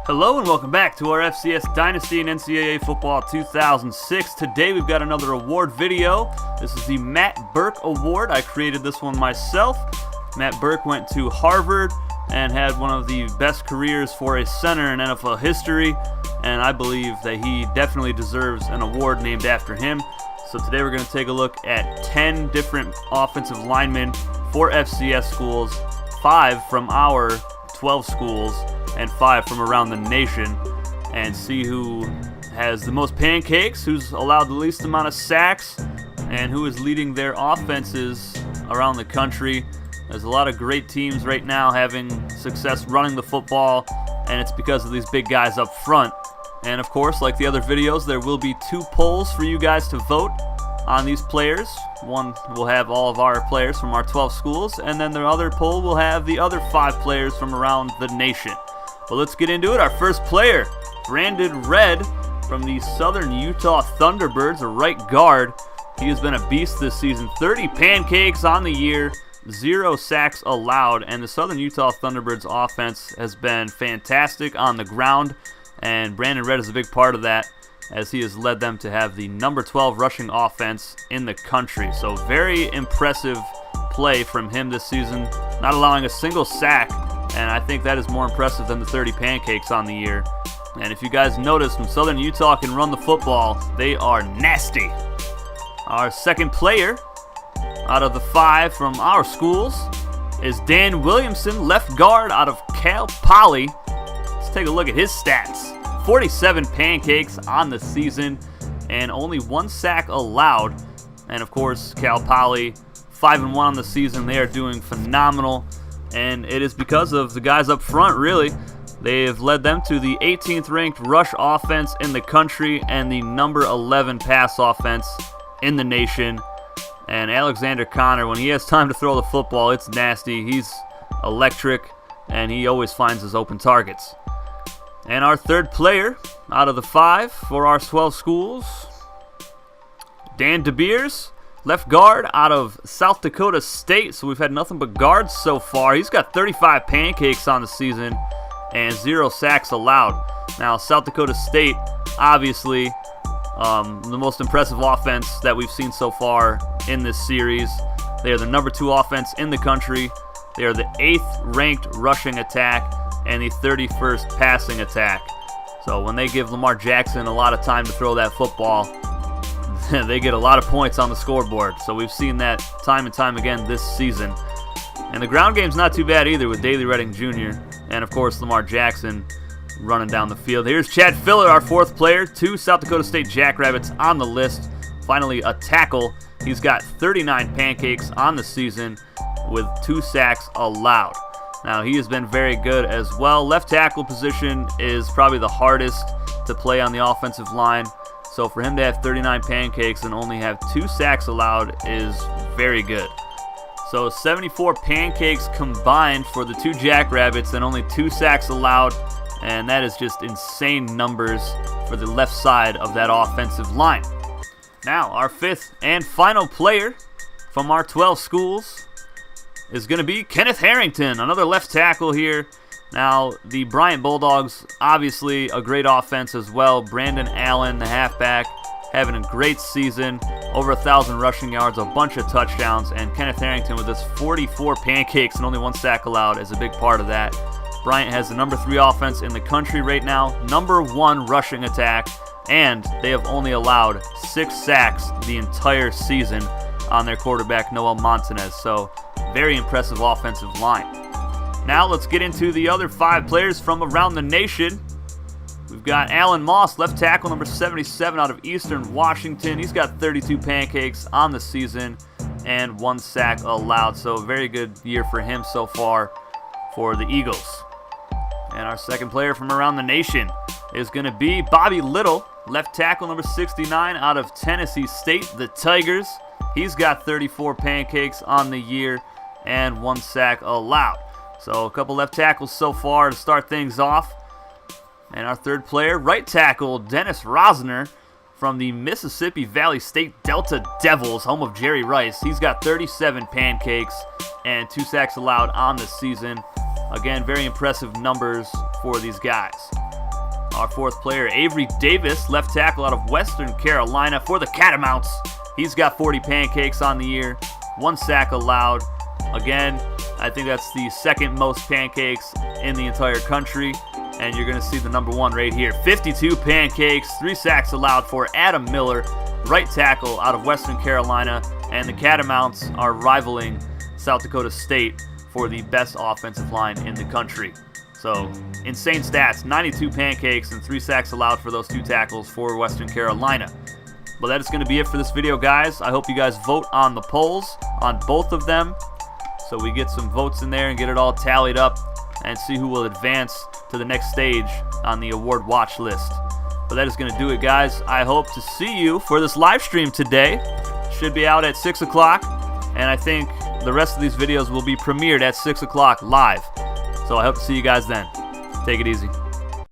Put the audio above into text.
Hello and welcome back to our FCS Dynasty and NCAA Football 2006. Today we've got another award video. This is the Matt Birk Award. I created this one myself. Matt Birk went to Harvard and had one of the best careers for a center in NFL history, and I believe that he definitely deserves an award named after him. So today we're going to take a look at 10 different offensive linemen for FCS schools, 5 from our 12 schools, and 5 from around the nation, and see who has the most pancakes, who's allowed the least amount of sacks, and who is leading their offenses around the country. There's a lot of great teams right now having success running the football, and it's because of these big guys up front. And of course, like the other videos, there will be 2 polls for you guys to vote on these players. One will have all of our players from our 12 schools, and then the other poll will have the other 5 players from around the nation. But let's get into it. Our first player, Brandon Red from the Southern Utah Thunderbirds, a right guard. He has been a beast this season. 30 pancakes on the year, 0 sacks allowed, and the Southern Utah Thunderbirds offense has been fantastic on the ground, and Brandon Red is a big part of that, as he has led them to have the number 12 rushing offense in the country. So very impressive play from him this season, not allowing a single sack, and I think that is more impressive than the 30 pancakes on the year. And if you guys notice, when Southern Utah can run the football, they are nasty. Our second player out of the 5 from our schools is Dan Williamson, left guard out of Cal Poly. Let's take a look at his stats. 47 pancakes on the season and only 1 sack allowed. And of course, Cal Poly 5-1 on the season. They are doing phenomenal, and it is because of the guys up front, really. They have led them to the 18th ranked rush offense in the country and the number 11 pass offense in the nation. And Alexander Connor, when he has time to throw the football, it's nasty. He's electric, and he always finds his open targets. And our third player out of the 5 for our 12 schools, Dan Debeers, left guard out of South Dakota State. So we've had nothing but guards so far. He's got 35 pancakes on the season and 0 sacks allowed. Now, South Dakota State, obviously, the most impressive offense that we've seen so far in this series. They are the number 2 offense in the country. They are the 8th ranked rushing attack and the 31st passing attack. So when they give Lamar Jackson a lot of time to throw that football, they get a lot of points on the scoreboard. So we've seen that time and time again this season. And the ground game's not too bad either, with Daley Redding Jr. and of course Lamar Jackson running down the field. Here's Chad Filler, our 4th player. 2 South Dakota State Jackrabbits on the list. Finally, a tackle. He's got 39 pancakes on the season with 2 sacks allowed. Now, he has been very good as well. Left tackle position is probably the hardest to play on the offensive line. So for him to have 39 pancakes and only have 2 sacks allowed is very good. So 74 pancakes combined for the 2 Jackrabbits and only 2 sacks allowed. And that is just insane numbers for the left side of that offensive line. Now, our 5th and final player from our 12 schools is going to be Kenneth Harrington, another left tackle here. Now, the Bryant Bulldogs, obviously a great offense as well. Brandon Allen, the halfback, having a great season. Over 1,000 rushing yards, a bunch of touchdowns. And Kenneth Harrington with his 44 pancakes and only 1 sack allowed is a big part of that. Bryant has the number 3 offense in the country right now, number 1 rushing attack, and they have only allowed 6 sacks the entire season on their quarterback, Noel Montanez. So very impressive offensive line. Now let's get into the other 5 players from around the nation. We've got Alan Moss, left tackle, number 77 out of Eastern Washington. He's got 32 pancakes on the season and 1 sack allowed. So a very good year for him so far for the Eagles. And our second player from around the nation is going to be Bobby Little, left tackle, number 69 out of Tennessee State, the Tigers. He's got 34 pancakes on the year and 1 sack allowed. So a couple left tackles so far to start things off. And our third player, right tackle, Dennis Rosner from the Mississippi Valley State Delta Devils, home of Jerry Rice. He's got 37 pancakes and 2 sacks allowed on the season. Again, very impressive numbers for these guys. our fourth player, Avery Davis, left tackle out of Western Carolina for the Catamounts. He's got 40 pancakes on the year, 1 sack allowed. Again, I think that's the second most pancakes in the entire country, and you're going to see the number 1 right here. 52 pancakes, 3 sacks allowed for Adam Miller, right tackle out of Western Carolina, and the Catamounts are rivaling South Dakota State for the best offensive line in the country. So, insane stats, 92 pancakes and 3 sacks allowed for those 2 tackles for Western Carolina. But that is going to be it for this video, guys. I hope you guys vote on the polls on both of them, so we get some votes in there and get it all tallied up and see who will advance to the next stage on the award watch list. But that is going to do it, guys. I hope to see you for this live stream today. Should be out at 6 o'clock, and I think the rest of these videos will be premiered at 6 o'clock live. So I hope to see you guys then. Take it easy.